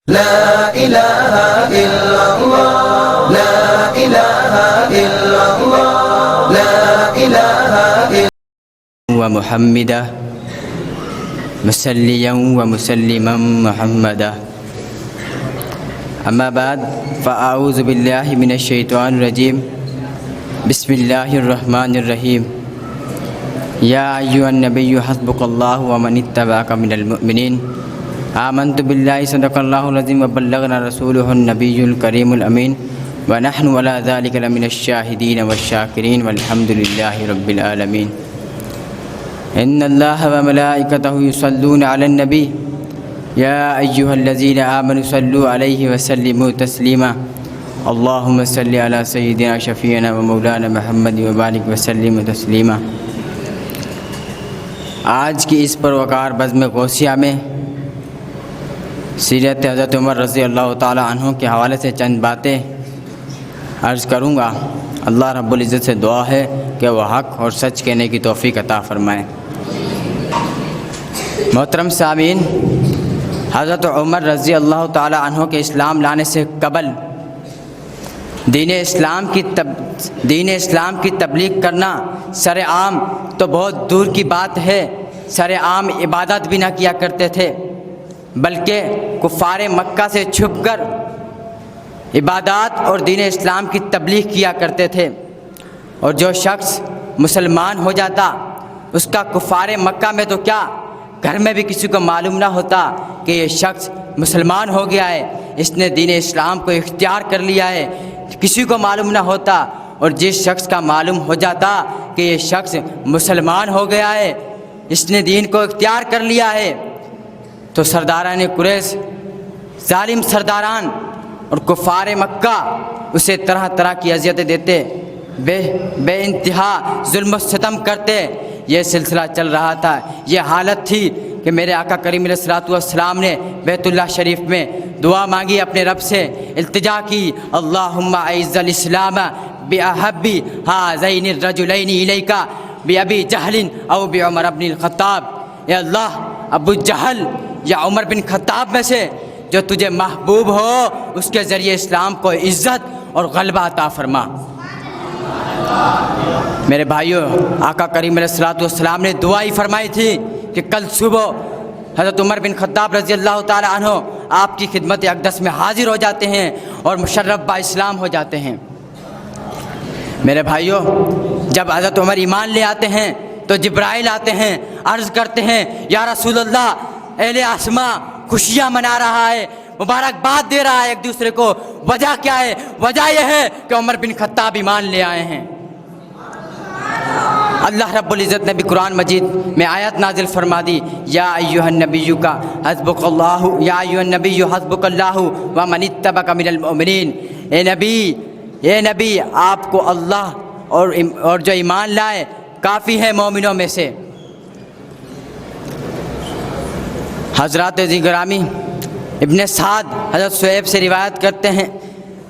لا إله إلا الله لا إله إلا الله لا إله إلا ومحمدا مسليا ومسلما محمدا أما بعد فأعوذ بالله من الشيطان الرجيم بسم الله الرحمن الرحيم يا أيها النبي حسبك الله ومن اتبعك من المؤمنين آمنت بالله صدق الله العظيم وبلغنا رسوله النبي الكريم الأمين ونحن على ذلك لمن الشاهدين والشاكرين والحمد لله رب العالمين إن الله وملائكته يصلون على النبي يا أيها الذين آمنوا صلوا عليه وسلموا تسليما اللهم صل على سيدنا شفيعنا ومولانا محمد وبارك وسلم تسلیما۔ آج کی اس پروقار بزم غوثیہ میں سیرت حضرت عمر رضی اللہ تعالی عنہ کے حوالے سے چند باتیں عرض کروں گا۔ اللہ رب العزت سے دعا ہے کہ وہ حق اور سچ کہنے کی توفیق عطا فرمائے۔ محترم سامعین، حضرت عمر رضی اللہ تعالی عنہ کے اسلام لانے سے قبل دین اسلام کی تبلیغ کرنا سر عام تو بہت دور کی بات ہے، سر عام عبادت بھی نہ کیا کرتے تھے، بلکہ کفار مکہ سے چھپ کر عبادات اور دین اسلام کی تبلیغ کیا کرتے تھے، اور جو شخص مسلمان ہو جاتا اس کا کفار مکہ میں تو کیا گھر میں بھی کسی کو معلوم نہ ہوتا کہ یہ شخص مسلمان ہو گیا ہے، اس نے دین اسلام کو اختیار کر لیا ہے، کسی کو معلوم نہ ہوتا۔ اور جس شخص کا معلوم ہو جاتا کہ یہ شخص مسلمان ہو گیا ہے، اس نے دین کو اختیار کر لیا ہے، تو سرداران قریش، ظالم سرداران اور کفار مکہ اسے طرح طرح کی اذیتیں دیتے، بے انتہا ظلم و ستم کرتے۔ یہ سلسلہ چل رہا تھا، یہ حالت تھی کہ میرے آقا کریم علیہ الصلوۃ والسلام نے بیت اللہ شریف میں دعا مانگی، اپنے رب سے التجا کی، اللہم اعز الاسلام باحب ہذین الرجلین الیک بابی جہل او بعمر بن الخطاب۔ اے اللہ، ابو جہل یا عمر بن خطاب میں سے جو تجھے محبوب ہو اس کے ذریعے اسلام کو عزت اور غلبہ عطا فرما۔ میرے بھائیوں، آقا کریم علیہ الصلوۃ والسلام نے دعائی فرمائی تھی کہ کل صبح حضرت عمر بن خطاب رضی اللہ تعالی عنہ آپ کی خدمت اقدس میں حاضر ہو جاتے ہیں اور مشرف با اسلام ہو جاتے ہیں۔ میرے بھائیوں، جب حضرت عمر ایمان لے آتے ہیں تو جبرائیل آتے ہیں، عرض کرتے ہیں یا رسول اللہ، اہل آسماں خوشیاں منا رہا ہے، مبارکباد دے رہا ہے ایک دوسرے کو، وجہ کیا ہے؟ وجہ یہ ہے کہ عمر بن خطاب ایمان لے آئے ہیں۔ اللہ رب العزت نے بھی قرآن مجید میں آیت نازل فرما دی، یا ایھا النبی کا حسبک اللہ، یا ایھا النبی حسبک اللہ ومن اتبعک من المؤمنین۔ اے نبی آپ کو اللہ اور جو ایمان لائے کافی ہے مومنوں میں سے۔ حضرات عزیز گرامی، ابن سعد حضرت شعیب سے روایت کرتے ہیں،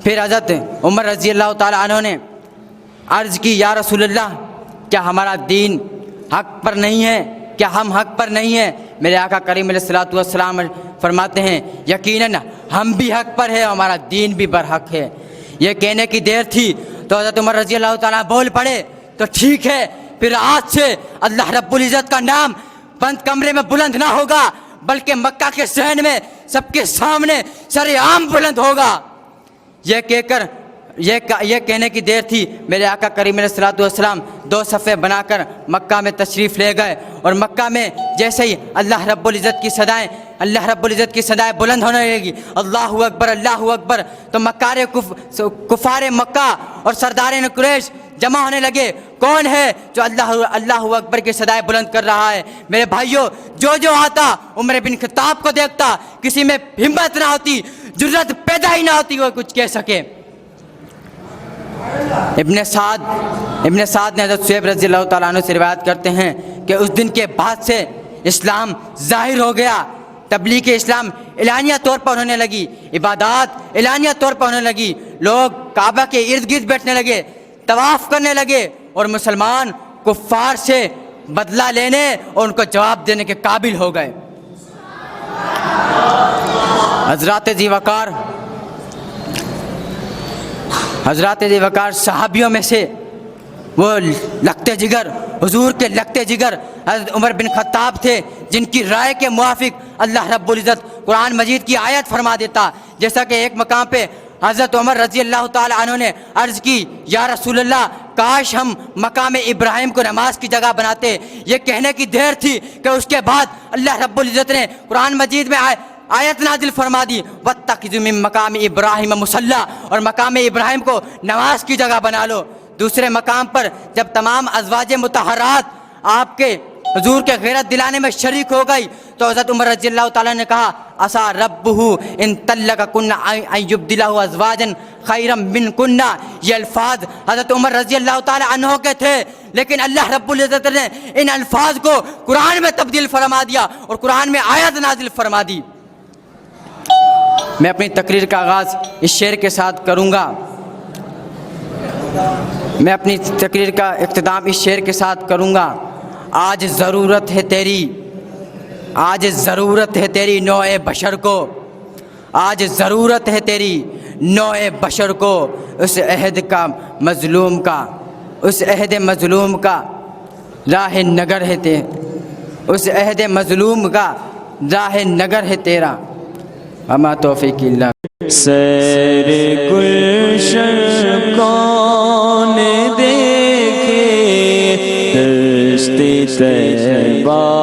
پھر حضرت عمر رضی اللہ تعالی عنہ نے عرض کی، یا رسول اللہ، کیا ہمارا دین حق پر نہیں ہے؟ کیا ہم حق پر نہیں ہیں؟ میرے آقا کریم علیہ الصلوۃ والسلام فرماتے ہیں، یقیناً ہم بھی حق پر ہیں، ہمارا دین بھی برحق ہے۔ یہ کہنے کی دیر تھی تو حضرت عمر رضی اللہ تعالیٰ بول پڑے، تو ٹھیک ہے، پھر آج سے اللہ رب العزت کا نام بند کمرے میں بلند نہ ہوگا، بلکہ مکہ کے صحن میں سب کے سامنے سر عام بلند ہوگا۔ یہ کہنے کی دیر تھی، میرے آقا کریم علیہ الصلوۃ والسلام 2 صفحے بنا کر مکہ میں تشریف لے گئے، اور مکہ میں جیسے ہی اللہ رب العزت کی صدائیں بلند ہونے لگی، اللہ اکبر اللہ اکبر، تو کفار مکہ اور سرداران قریش جمع ہونے لگے، کون ہے جو اللہ اکبر کی صدائیں بلند کر رہا ہے؟ میرے بھائیوں، جو آتا عمر بن خطاب کو دیکھتا، کسی میں ہمت نہ ہوتی، جرأت پیدا ہی نہ ہوتی وہ کچھ کہہ سکے۔ ابن سعد نے حضرت شعیب رضی اللہ تعالیٰ عنہ سے روایت کرتے ہیں کہ اس دن کے بعد سے اسلام ظاہر ہو گیا، تبلیغ اسلام اعلانیہ طور پر ہونے لگی، عبادات اعلانیہ طور پر ہونے لگی، لوگ کعبہ کے ارد گرد بیٹھنے لگے، طواف کرنے لگے، اور مسلمان کفار سے بدلہ لینے اور ان کو جواب دینے کے قابل ہو گئے۔ حضرات ذی وقار صحابیوں میں سے وہ لگتے جگر، حضور کے لگتے جگر حضرت عمر بن خطاب تھے، جن کی رائے کے موافق اللہ رب العزت قرآن مجید کی آیت فرما دیتا. جیسا کہ ایک مقام پہ حضرت عمر رضی اللہ تعالی عنہ نے عرض کی، یا رسول اللہ کاش ہم مقام ابراہیم کو نماز کی جگہ بناتے. یہ کہنے کی دیر تھی کہ اس کے بعد اللہ رب العزت نے قرآن مجید میں آیت نازل فرما دی، وَاتَّخِذُوا مِن مَّقَامِ إِبْرَاهِيمَ مُصَلَّى، اور مقام ابراہیم کو نماز کی جگہ بنا لو. دوسرے مقام پر جب تمام ازواج مطہرات آپ کے حضور کے غیرت دلانے میں شریک ہو گئی تو حضرت عمر رضی اللہ تعالیٰ نے کہا، عسیٰ ربہ ان طلقکن ان یبدلہ ازواجا خیرا منکن. یہ الفاظ حضرت عمر رضی اللہ تعالیٰ عنہ کے تھے، لیکن اللہ رب العزت نے ان الفاظ کو قرآن میں تبدیل فرما دیا اور قرآن میں آیت نازل فرما دی. میں اپنی تقریر کا آغاز اس شعر کے ساتھ کروں گا. میں اپنی تقریر کا اختتام اس شعر کے ساتھ کروں گا. آج ضرورت ہے تیری، آج ضرورت ہے تیری نوع بشر کو، آج ضرورت ہے تیری نوع بشر کو، اس عہد کا مظلوم کا، اس عہد مظلوم کا راہ نگر ہے اس عہد مظلوم کا راہ نگر ہے تیرا. اما توفیق اللہ. سیر گلشن کون دیکھے دشت طیبہ